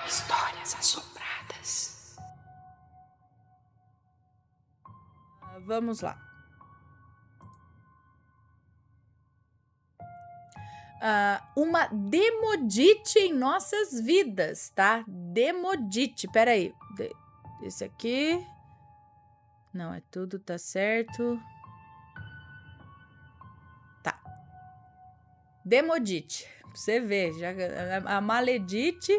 Histórias assombradas. Vamos lá. Uma demodite em nossas vidas, tá? Demodite, peraí. Esse aqui... Não, é tudo, tá certo. Tá. Demodite. Pra você ver, já, a maledite...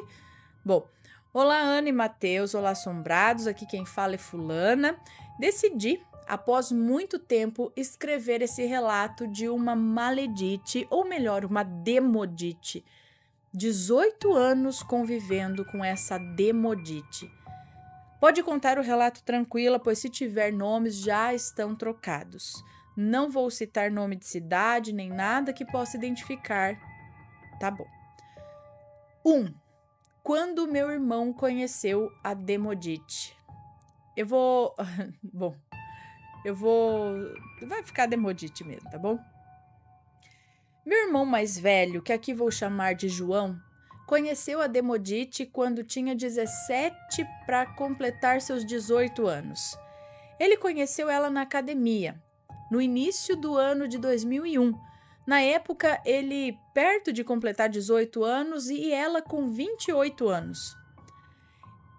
Bom, olá Ana e Matheus, olá assombrados, aqui quem fala é fulana. Decidi, após muito tempo, escrever esse relato de uma maledite, ou melhor, uma demodite. 18 anos convivendo com essa demodite. Pode contar o relato tranquila, pois se tiver nomes já estão trocados. Não vou citar nome de cidade, nem nada que possa identificar. Tá bom. 1. Quando meu irmão conheceu a demodite. Vai ficar demodite mesmo, tá bom? Meu irmão mais velho, que aqui vou chamar de João, conheceu a demodite quando tinha 17 para completar seus 18 anos. Ele conheceu ela na academia, no início do ano de 2001. Na época, ele perto de completar 18 anos e ela com 28 anos.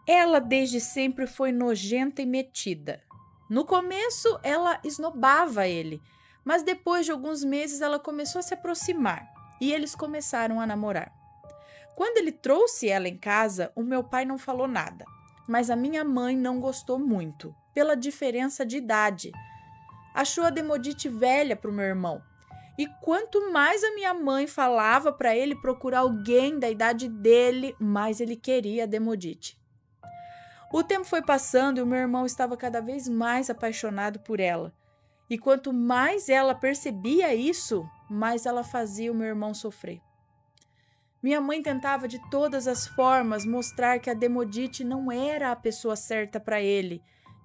Ela desde sempre foi nojenta e metida. No começo, ela esnobava ele, mas depois de alguns meses ela começou a se aproximar e eles começaram a namorar. Quando ele trouxe ela em casa, o meu pai não falou nada, mas a minha mãe não gostou muito, pela diferença de idade. Achou a demodite velha para o meu irmão. E quanto mais a minha mãe falava para ele procurar alguém da idade dele, mais ele queria a demodite. O tempo foi passando e o meu irmão estava cada vez mais apaixonado por ela. E quanto mais ela percebia isso, mais ela fazia o meu irmão sofrer. Minha mãe tentava de todas as formas mostrar que a demodite não era a pessoa certa para ele,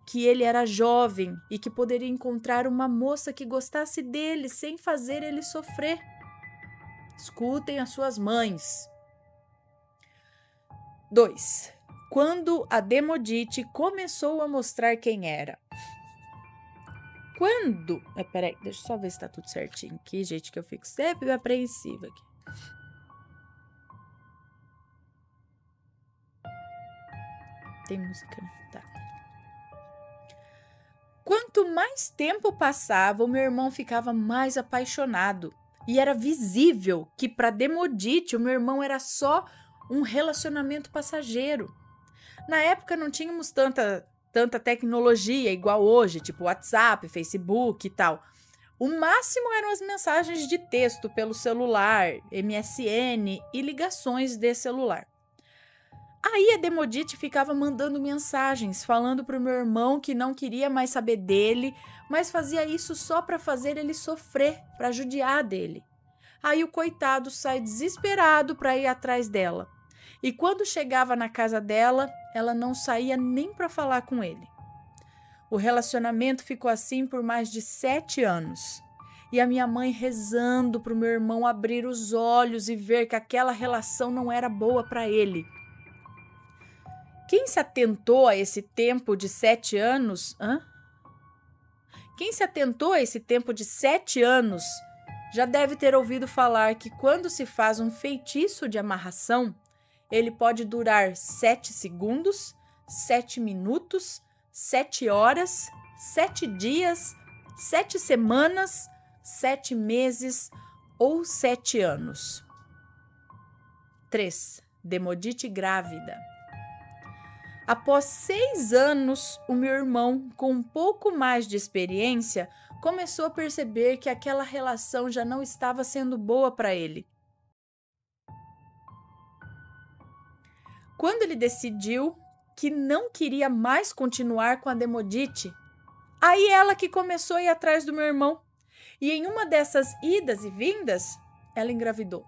que ele era jovem e que poderia encontrar uma moça que gostasse dele sem fazer ele sofrer. Escutem as suas mães. 2. Quando a demodite começou a mostrar quem era. Peraí, deixa eu só ver se tá tudo certinho aqui, gente, que eu fico sempre apreensiva aqui. Tem música, né? Tá. Quanto mais tempo passava, o meu irmão ficava mais apaixonado. E era visível que para demodite o meu irmão era só um relacionamento passageiro. Na época não tínhamos tanta tecnologia igual hoje, tipo WhatsApp, Facebook e tal. O máximo eram as mensagens de texto pelo celular, MSN e ligações de celular. Aí a demodite ficava mandando mensagens, falando pro meu irmão que não queria mais saber dele, mas fazia isso só para fazer ele sofrer, para judiar dele. Aí o coitado sai desesperado para ir atrás dela. E quando chegava na casa dela, ela não saía nem para falar com ele. O relacionamento ficou assim por mais de 7 anos. E a minha mãe rezando pro meu irmão abrir os olhos e ver que aquela relação não era boa para ele. Quem se atentou a esse tempo de 7 anos... Quem se atentou a esse tempo de 7 anos já deve ter ouvido falar que quando se faz um feitiço de amarração, ele pode durar 7 segundos, 7 minutos, 7 horas, 7 dias, 7 semanas, 7 meses ou 7 anos. 3. Demodite grávida. Após 6 anos, o meu irmão, com um pouco mais de experiência, começou a perceber que aquela relação já não estava sendo boa para ele. Quando ele decidiu que não queria mais continuar com a demodite, aí ela que começou a ir atrás do meu irmão. E em uma dessas idas e vindas, ela engravidou.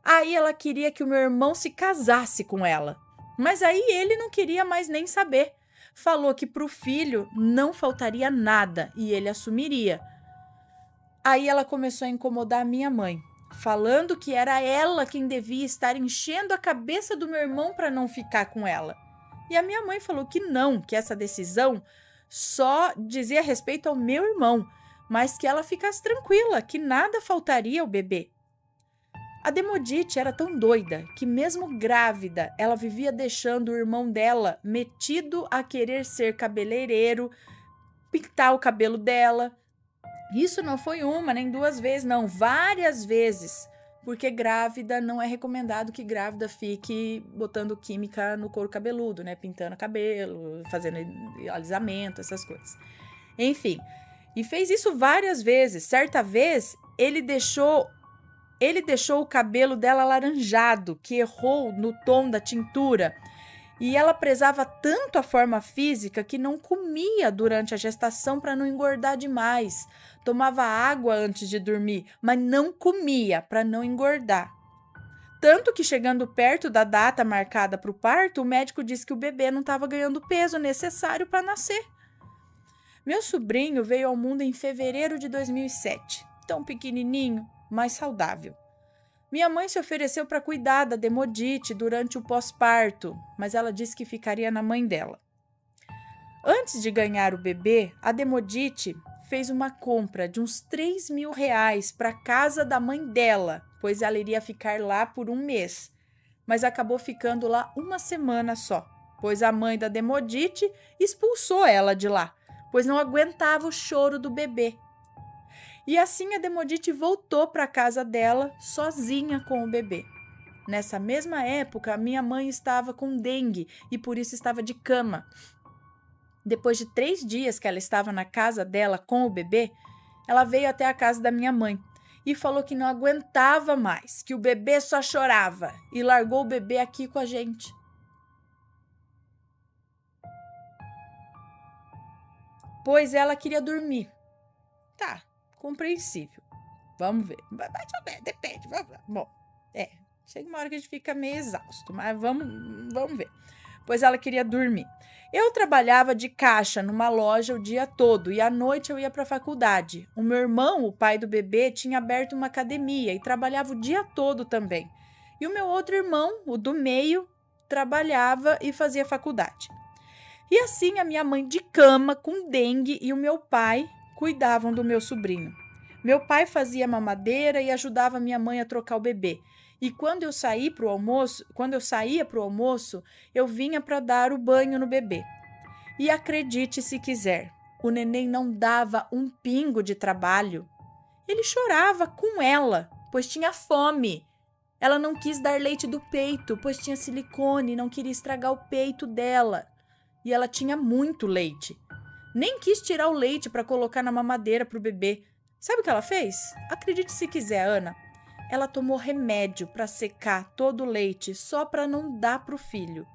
Aí ela queria que o meu irmão se casasse com ela. Mas aí ele não queria mais nem saber. Falou que para o filho não faltaria nada e ele assumiria. Aí ela começou a incomodar a minha mãe. falando que era ela quem devia estar enchendo a cabeça do meu irmão para não ficar com ela. E a minha mãe falou que não, que essa decisão só dizia respeito ao meu irmão, mas que ela ficasse tranquila, que nada faltaria ao bebê. A Demodite era tão doida que, mesmo grávida, ela vivia deixando o irmão dela metido a querer ser cabeleireiro, pintar o cabelo dela. Isso não foi uma nem duas vezes, não, várias vezes. Porque grávida não é recomendado que grávida fique botando química no couro cabeludo, né? Pintando cabelo, fazendo alisamento, essas coisas. Enfim, e fez isso várias vezes. Certa vez, ele deixou o cabelo dela alaranjado, que errou no tom da tintura. E ela prezava tanto a forma física que não comia durante a gestação para não engordar demais. Tomava água antes de dormir, mas não comia para não engordar. Tanto que, chegando perto da data marcada para o parto, o médico disse que o bebê não estava ganhando o peso necessário para nascer. Meu sobrinho veio ao mundo em fevereiro de 2007, tão pequenininho, mas saudável. Minha mãe se ofereceu para cuidar da Demodite durante o pós-parto, mas ela disse que ficaria na mãe dela. Antes de ganhar o bebê, a Demodite fez uma compra de uns R$3.000 para a casa da mãe dela, pois ela iria ficar lá por um mês, mas acabou ficando lá uma semana só, pois a mãe da Demodite expulsou ela de lá, pois não aguentava o choro do bebê. E assim a Demodite voltou para a casa dela sozinha com o bebê. Nessa mesma época, minha mãe estava com dengue e por isso estava de cama. Depois de 3 dias que ela estava na casa dela com o bebê, ela veio até a casa da minha mãe e falou que não aguentava mais, que o bebê só chorava e largou o bebê aqui com a gente. Pois ela queria dormir. Tá. Compreensível. Vamos ver. Mais ou menos, depende. Vamos ver. Bom, chega uma hora que a gente fica meio exausto, mas vamos ver. Pois ela queria dormir. Eu trabalhava de caixa numa loja o dia todo e à noite eu ia para a faculdade. O meu irmão, o pai do bebê, tinha aberto uma academia e trabalhava o dia todo também. E o meu outro irmão, o do meio, trabalhava e fazia faculdade. E assim a minha mãe de cama com dengue e o meu pai cuidavam do meu sobrinho. Meu pai fazia mamadeira e ajudava minha mãe a trocar o bebê. E quando eu saía para o almoço, eu vinha para dar o banho no bebê. E acredite se quiser, o neném não dava um pingo de trabalho. Ele chorava com ela, pois tinha fome. Ela não quis dar leite do peito, pois tinha silicone e não queria estragar o peito dela. E ela tinha muito leite. Nem quis tirar o leite para colocar na mamadeira para o bebê. Sabe o que ela fez? Acredite se quiser, Ana. Ela tomou remédio para secar todo o leite só para não dar para o filho.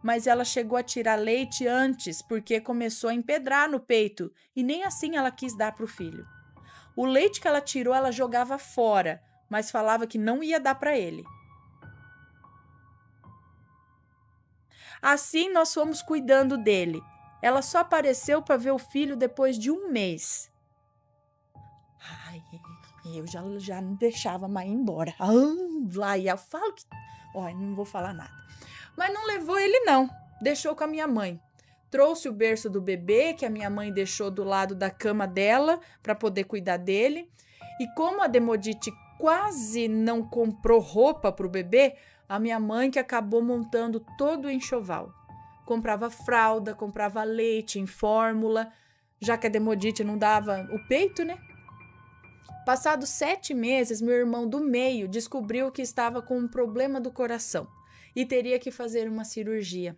Mas ela chegou a tirar leite antes porque começou a empedrar no peito e nem assim ela quis dar para o filho. O leite que ela tirou ela jogava fora, mas falava que não ia dar para ele. Assim nós fomos cuidando dele. Ela só apareceu para ver o filho depois de um mês. Ai, eu já não deixava mais ir embora. Lá e eu falo que... Olha, não vou falar nada. Mas não levou ele não, deixou com a minha mãe. Trouxe o berço do bebê que a minha mãe deixou do lado da cama dela para poder cuidar dele. E como a Demodite quase não comprou roupa para o bebê, a minha mãe que acabou montando todo o enxoval. Comprava fralda, comprava leite em fórmula, já que a Demodite não dava o peito, né? Passados 7 meses, meu irmão do meio descobriu que estava com um problema do coração e teria que fazer uma cirurgia.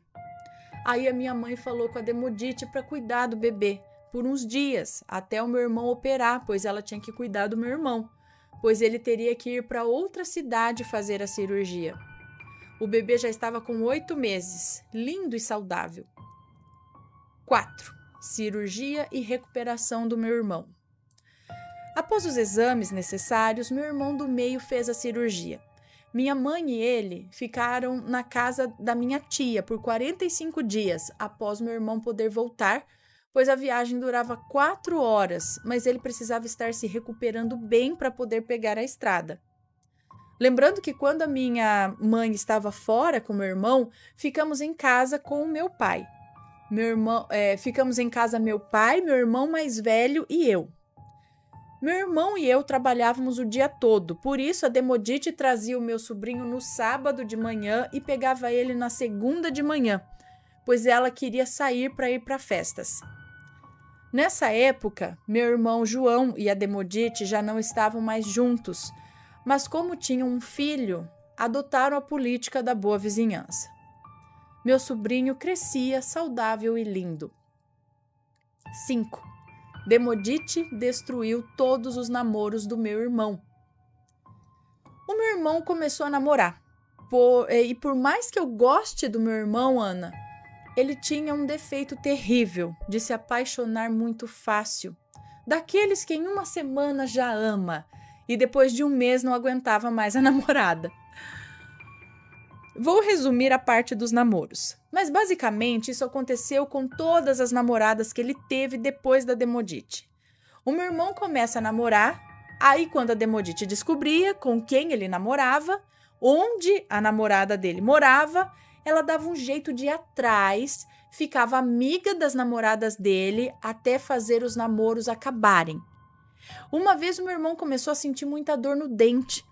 Aí a minha mãe falou com a Demodite para cuidar do bebê por uns dias, até o meu irmão operar, pois ela tinha que cuidar do meu irmão, pois ele teria que ir para outra cidade fazer a cirurgia. O bebê já estava com 8 meses, lindo e saudável. 4. Cirurgia e recuperação do meu irmão. Após os exames necessários, meu irmão do meio fez a cirurgia. Minha mãe e ele ficaram na casa da minha tia por 45 dias após meu irmão poder voltar, pois a viagem durava 4 horas, mas ele precisava estar se recuperando bem para poder pegar a estrada. Lembrando que quando a minha mãe estava fora com meu irmão, ficamos em casa com o meu pai. Ficamos em casa meu pai, meu irmão mais velho e eu. Meu irmão e eu trabalhávamos o dia todo, por isso a Demodite trazia o meu sobrinho no sábado de manhã e pegava ele na segunda de manhã, pois ela queria sair para ir para festas. Nessa época, meu irmão João e a Demodite já não estavam mais juntos, mas como tinham um filho, adotaram a política da boa vizinhança. Meu sobrinho crescia saudável e lindo. 5. Demodite destruiu todos os namoros do meu irmão. O meu irmão começou a namorar. E por mais que eu goste do meu irmão, Ana, ele tinha um defeito terrível de se apaixonar muito fácil. Daqueles que em uma semana já ama e depois de um mês não aguentava mais a namorada. Vou resumir a parte dos namoros, mas basicamente isso aconteceu com todas as namoradas que ele teve depois da Demodite. O meu irmão começa a namorar, aí quando a Demodite descobria com quem ele namorava, onde a namorada dele morava, ela dava um jeito de ir atrás, ficava amiga das namoradas dele até fazer os namoros acabarem. Uma vez o meu irmão começou a sentir muita dor no dente,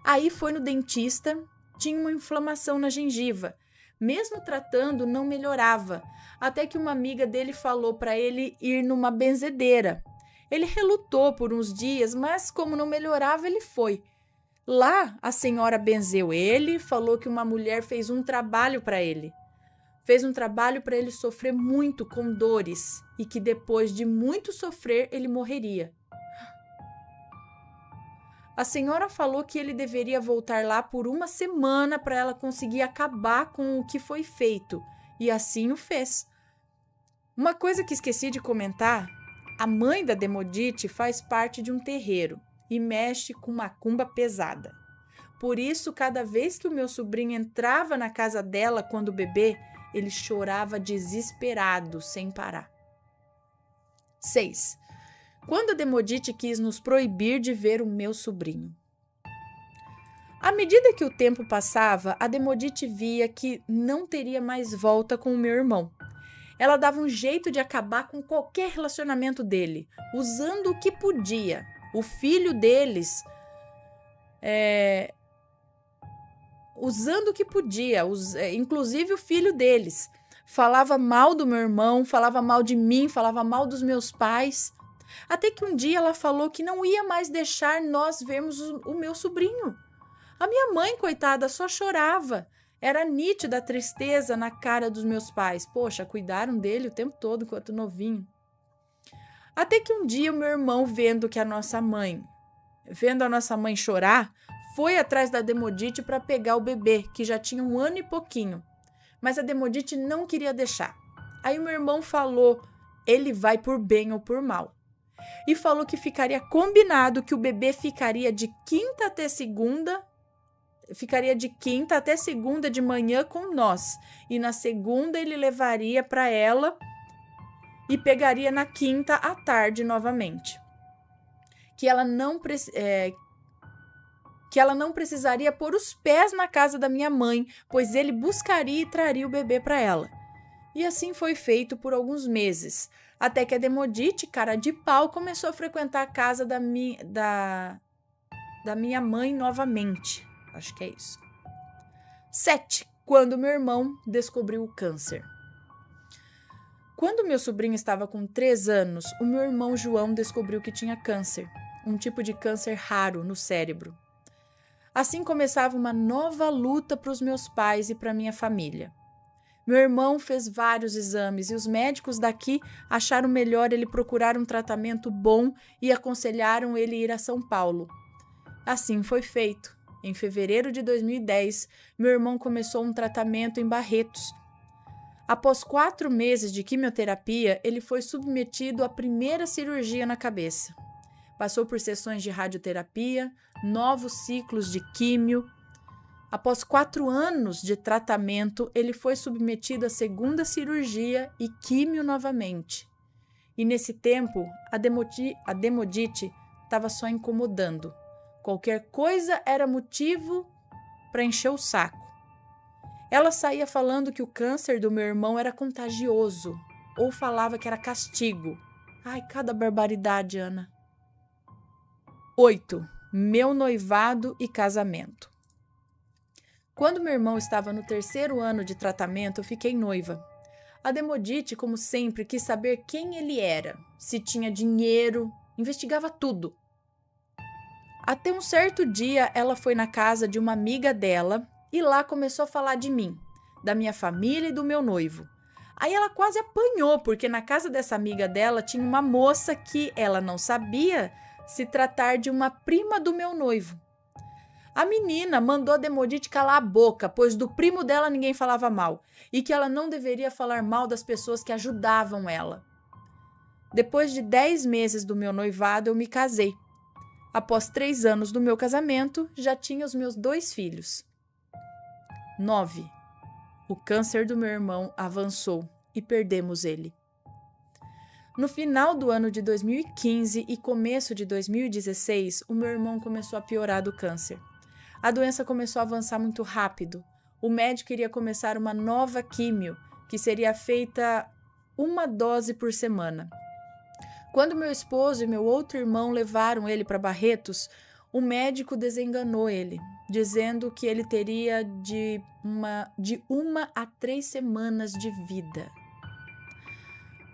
aí foi no dentista. Tinha uma inflamação na gengiva. Mesmo tratando, não melhorava. Até que uma amiga dele falou para ele ir numa benzedeira. Ele relutou por uns dias, mas como não melhorava, ele foi. Lá, a senhora benzeu ele, falou que uma mulher fez um trabalho para ele. Fez um trabalho para ele sofrer muito com dores e que depois de muito sofrer, ele morreria. A senhora falou que ele deveria voltar lá por uma semana para ela conseguir acabar com o que foi feito, e assim o fez. Uma coisa que esqueci de comentar, a mãe da Demodite faz parte de um terreiro e mexe com macumba pesada. Por isso, cada vez que o meu sobrinho entrava na casa dela quando bebê, ele chorava desesperado, sem parar. 6. Quando a Demodite quis nos proibir de ver o meu sobrinho. À medida que o tempo passava, a Demodite via que não teria mais volta com o meu irmão. Ela dava um jeito de acabar com qualquer relacionamento dele, usando o que podia. O filho deles, usando o que podia, inclusive o filho deles. Falava mal do meu irmão, falava mal de mim, falava mal dos meus pais. Até que um dia ela falou que não ia mais deixar nós vermos o meu sobrinho. A minha mãe, coitada, só chorava. Era nítida a tristeza na cara dos meus pais. Poxa, cuidaram dele o tempo todo enquanto novinho. Até que um dia o meu irmão, vendo a nossa mãe chorar, foi atrás da Demodite para pegar o bebê, que já tinha 1 ano e pouquinho. Mas a Demodite não queria deixar. Aí o meu irmão falou, ele vai por bem ou por mal. E falou que ficaria combinado que o bebê ficaria de quinta até segunda de manhã com nós. E na segunda ele levaria para ela e pegaria na quinta à tarde novamente. Que ela não precisaria pôr os pés na casa da minha mãe, pois ele buscaria e traria o bebê para ela. E assim foi feito por alguns meses, até que a Demodite, cara de pau, começou a frequentar a casa da minha mãe novamente. Acho que é isso. 7. Quando meu irmão descobriu o câncer. Quando meu sobrinho estava com 3 anos, o meu irmão João descobriu que tinha câncer, um tipo de câncer raro no cérebro. Assim começava uma nova luta para os meus pais e para minha família. Meu irmão fez vários exames e os médicos daqui acharam melhor ele procurar um tratamento bom e aconselharam ele ir a São Paulo. Assim foi feito. Em fevereiro de 2010, meu irmão começou um tratamento em Barretos. Após 4 meses de quimioterapia, ele foi submetido à primeira cirurgia na cabeça. Passou por sessões de radioterapia, novos ciclos de químio. Após 4 anos de tratamento, ele foi submetido à segunda cirurgia e químio novamente. E nesse tempo, a Demodite estava só incomodando, Qualquer coisa era motivo para encher o saco. Ela saía falando que o câncer do meu irmão era contagioso, ou falava que era castigo. Ai, cada barbaridade, Ana. 8. Meu noivado e casamento. Quando meu irmão estava no 3º ano de tratamento, eu fiquei noiva. A Demodite, como sempre, quis saber quem ele era, se tinha dinheiro, investigava tudo. Até um certo dia, ela foi na casa de uma amiga dela e lá começou a falar de mim, da minha família e do meu noivo. Aí ela quase apanhou, porque na casa dessa amiga dela tinha uma moça que ela não sabia se tratar de uma prima do meu noivo. A menina mandou a Demodite calar a boca, pois do primo dela ninguém falava mal, e que ela não deveria falar mal das pessoas que ajudavam ela. Depois de 10 meses do meu noivado, eu me casei. Após 3 anos do meu casamento, já tinha os meus 2 filhos. 9. O câncer do meu irmão avançou e perdemos ele. No final do ano de 2015 e começo de 2016, o meu irmão começou a piorar do câncer. A doença começou a avançar muito rápido. O médico iria começar uma nova químio, que seria feita 1 dose por semana. Quando meu esposo e meu outro irmão levaram ele para Barretos, o médico desenganou ele, dizendo que ele teria de 1 a 3 semanas de vida.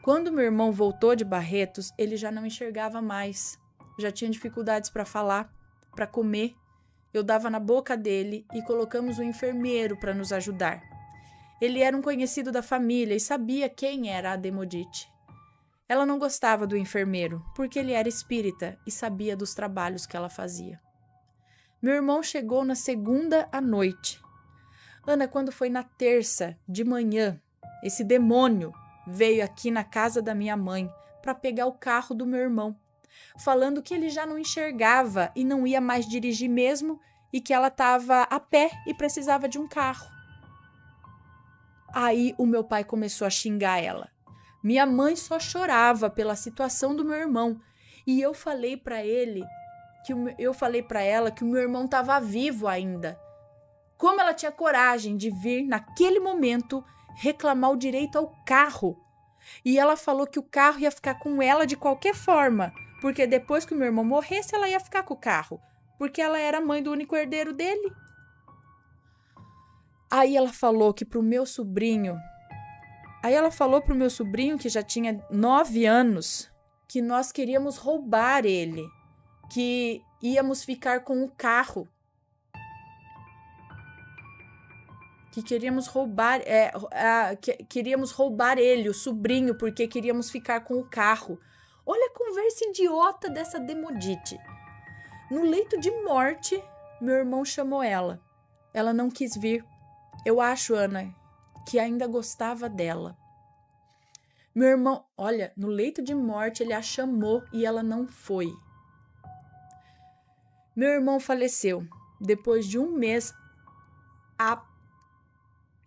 Quando meu irmão voltou de Barretos, ele já não enxergava mais, já tinha dificuldades para falar, para comer. Eu dava na boca dele e colocamos um enfermeiro para nos ajudar. Ele era um conhecido da família e sabia quem era a Demodite. Ela não gostava do enfermeiro, porque ele era espírita e sabia dos trabalhos que ela fazia. Meu irmão chegou na segunda à noite. Ana, quando foi na terça de manhã, esse demônio veio aqui na casa da minha mãe para pegar o carro do meu irmão, falando que ele já não enxergava e não ia mais dirigir mesmo e que ela estava a pé e precisava de um carro. Aí o meu pai começou a xingar ela. Minha mãe só chorava pela situação do meu irmão e eu falei para ela que o meu irmão estava vivo ainda. Como ela tinha coragem de vir naquele momento reclamar o direito ao carro? E ela falou que o carro ia ficar com ela de qualquer forma, porque depois que o meu irmão morresse, ela ia ficar com o carro, porque ela era mãe do único herdeiro dele. Aí ela falou pro meu sobrinho, que já tinha 9 anos, que nós queríamos roubar ele, que íamos ficar com o carro. Que queríamos roubar ele, o sobrinho, porque queríamos ficar com o carro. Olha a conversa idiota dessa Demodite. No leito de morte, meu irmão chamou ela. Ela não quis vir. Eu acho, Ana, que ainda gostava dela. Meu irmão, olha, no leito de morte ele a chamou e ela não foi. Meu irmão faleceu. Depois de 1 mês,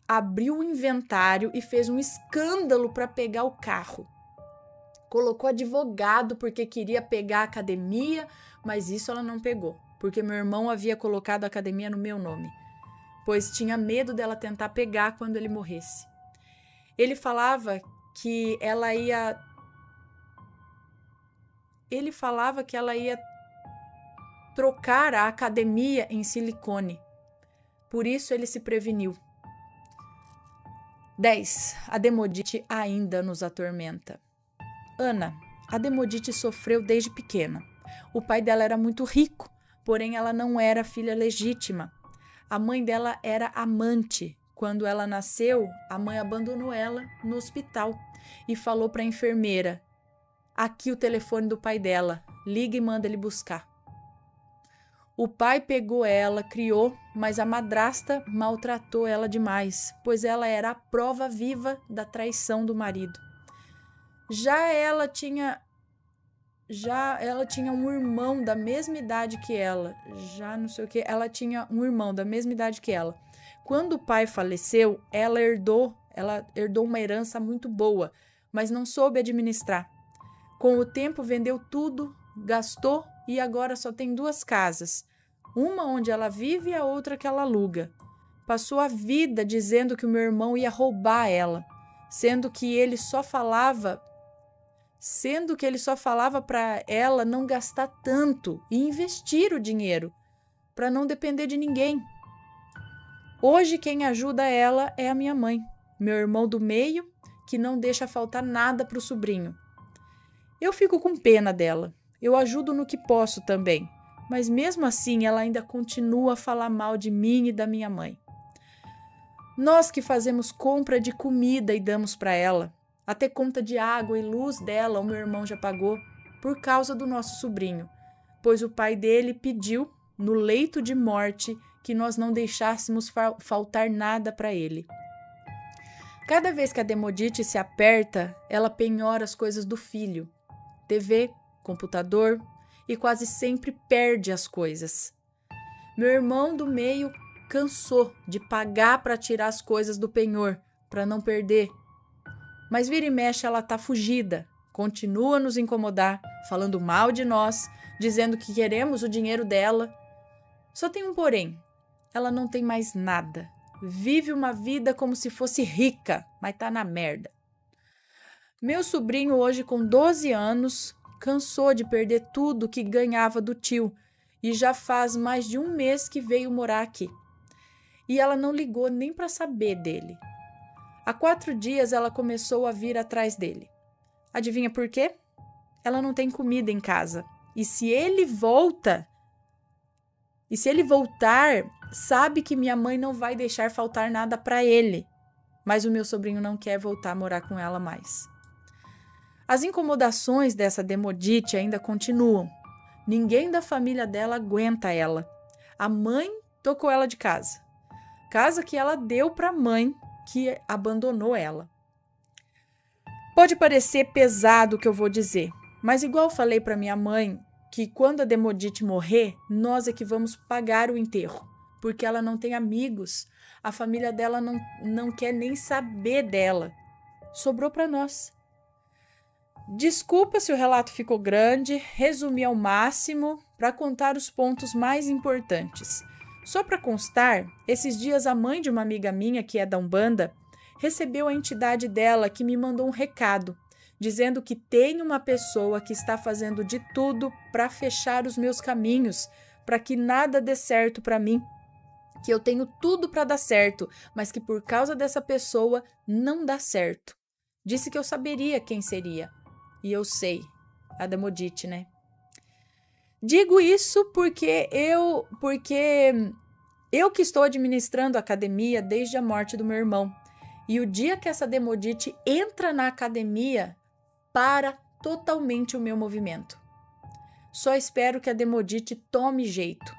abriu o inventário e fez um escândalo para pegar o carro. Colocou advogado porque queria pegar a academia, mas isso ela não pegou, porque meu irmão havia colocado a academia no meu nome, pois tinha medo dela tentar pegar quando ele morresse. Ele falava que ela ia trocar a academia em silicone. Por isso ele se preveniu. 10. A Demodite ainda nos atormenta. Ana, a Demodite sofreu desde pequena. O pai dela era muito rico, porém ela não era filha legítima. A mãe dela era amante. Quando ela nasceu, a mãe abandonou ela no hospital e falou para a enfermeira: aqui o telefone do pai dela, liga e manda ele buscar. O pai pegou ela, criou, mas a madrasta maltratou ela demais, pois ela era a prova viva da traição do marido. Ela tinha um irmão da mesma idade que ela. Ela tinha um irmão da mesma idade que ela. Quando o pai faleceu, ela herdou uma herança muito boa, mas não soube administrar. Com o tempo vendeu tudo, gastou e agora só tem 2 casas. uma onde ela vive e a outra que ela aluga. Passou a vida dizendo que o meu irmão ia roubar ela, sendo que ele só falava para ela não gastar tanto e investir o dinheiro para não depender de ninguém. Hoje quem ajuda ela é a minha mãe, meu irmão do meio, que não deixa faltar nada para o sobrinho. Eu fico com pena dela, eu ajudo no que posso também, mas mesmo assim ela ainda continua a falar mal de mim e da minha mãe. Nós que fazemos compra de comida e damos para ela, até conta de água e luz dela o meu irmão já pagou por causa do nosso sobrinho, pois o pai dele pediu, no leito de morte, que nós não deixássemos faltar nada para ele. Cada vez que a Demodite se aperta, ela penhora as coisas do filho, TV, computador, e quase sempre perde as coisas. Meu irmão do meio cansou de pagar para tirar as coisas do penhor, para não perder. Mas vira e mexe ela tá fugida, continua a nos incomodar, falando mal de nós, dizendo que queremos o dinheiro dela. Só tem um porém, ela não tem mais nada. Vive uma vida como se fosse rica, mas tá na merda. Meu sobrinho hoje com 12 anos cansou de perder tudo que ganhava do tio e já faz mais de um mês que veio morar aqui. E ela não ligou nem para saber dele. Há 4 dias ela começou a vir atrás dele. Adivinha por quê? Ela não tem comida em casa. E se ele voltar, sabe que minha mãe não vai deixar faltar nada para ele. Mas o meu sobrinho não quer voltar a morar com ela mais. As incomodações dessa Demodite ainda continuam. Ninguém da família dela aguenta ela. A mãe tocou ela de casa. Casa que ela deu para a mãe, que abandonou ela. Pode parecer pesado o que eu vou dizer, mas igual falei para minha mãe, que quando a Demodite morrer, nós é que vamos pagar o enterro, porque ela não tem amigos, a família dela não quer nem saber dela. Sobrou para nós. Desculpa se o relato ficou grande, resumi ao máximo para contar os pontos mais importantes. Só para constar, esses dias a mãe de uma amiga minha, que é da Umbanda, recebeu a entidade dela que me mandou um recado, dizendo que tem uma pessoa que está fazendo de tudo para fechar os meus caminhos, para que nada dê certo para mim, que eu tenho tudo para dar certo, mas que por causa dessa pessoa não dá certo. Disse que eu saberia quem seria. E eu sei, a Demodite, né? Digo isso porque eu que estou administrando a academia desde a morte do meu irmão. E o dia que essa Demodite entra na academia, para totalmente o meu movimento. Só espero que a Demodite tome jeito.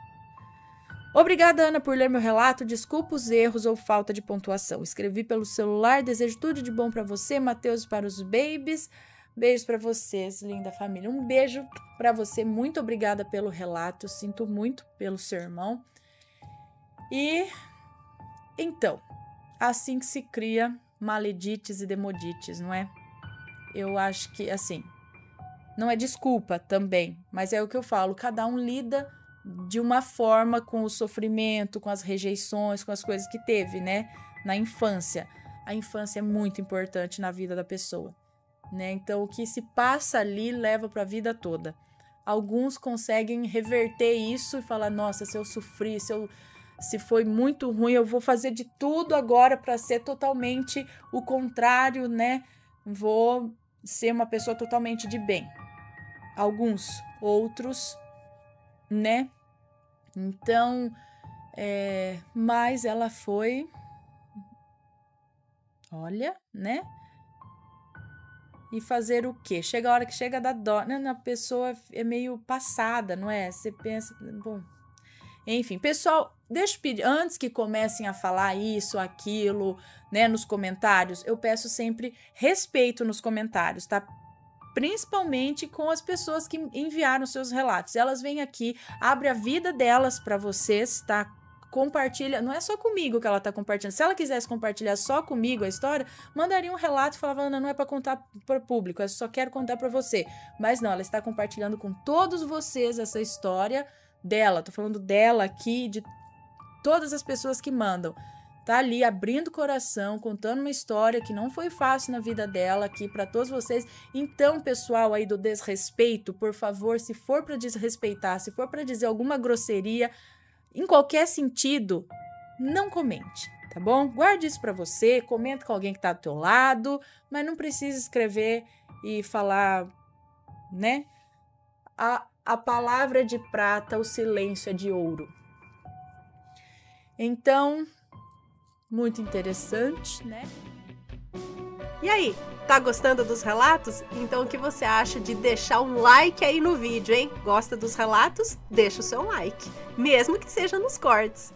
Obrigada, Ana, por ler meu relato. Desculpa os erros ou falta de pontuação. Escrevi pelo celular. Desejo tudo de bom para você, Matheus, para os babies. Beijos para vocês, linda família. Um beijo para você. Muito obrigada pelo relato. Sinto muito pelo seu irmão. E então, assim que se cria maledites e demodites, não é? Eu acho que, assim, não é desculpa também, mas é o que eu falo. Cada um lida de uma forma com o sofrimento, com as rejeições, com as coisas que teve, né? Na infância. A infância é muito importante na vida da pessoa. Né? Então, o que se passa ali leva para a vida toda. Alguns conseguem reverter isso e falar, nossa, se eu sofri, se foi muito ruim, eu vou fazer de tudo agora para ser totalmente o contrário, né? Vou ser uma pessoa totalmente de bem. Alguns, outros, né? Então, mas ela foi, olha, né? E fazer o quê? Chega a hora que chega a dar dó. A pessoa é meio passada, não é? Você pensa... Bom, enfim, pessoal, deixa eu pedir... Antes que comecem a falar isso, aquilo, né, nos comentários, eu peço sempre respeito nos comentários, tá? Principalmente com as pessoas que enviaram seus relatos. Elas vêm aqui, abrem a vida delas para vocês, tá? Compartilha, não é só comigo que ela tá compartilhando. Se ela quisesse compartilhar só comigo a história, mandaria um relato e falava, Ana, não é para contar para o público, eu só quero contar para você. Mas não, ela está compartilhando com todos vocês essa história dela, tô falando dela aqui, de todas as pessoas que mandam. Tá ali abrindo o coração, contando uma história que não foi fácil na vida dela aqui para todos vocês. Então, pessoal aí do desrespeito, por favor, se for para desrespeitar, se for para dizer alguma grosseria, em qualquer sentido, não comente, tá bom? Guarde isso para você, comenta com alguém que tá do teu lado, mas não precisa escrever e falar, né? A palavra é de prata, o silêncio é de ouro. Então, muito interessante, né? E aí, tá gostando dos relatos? Então o que você acha de deixar um like aí no vídeo, hein? Gosta dos relatos? Deixa o seu like, mesmo que seja nos cortes.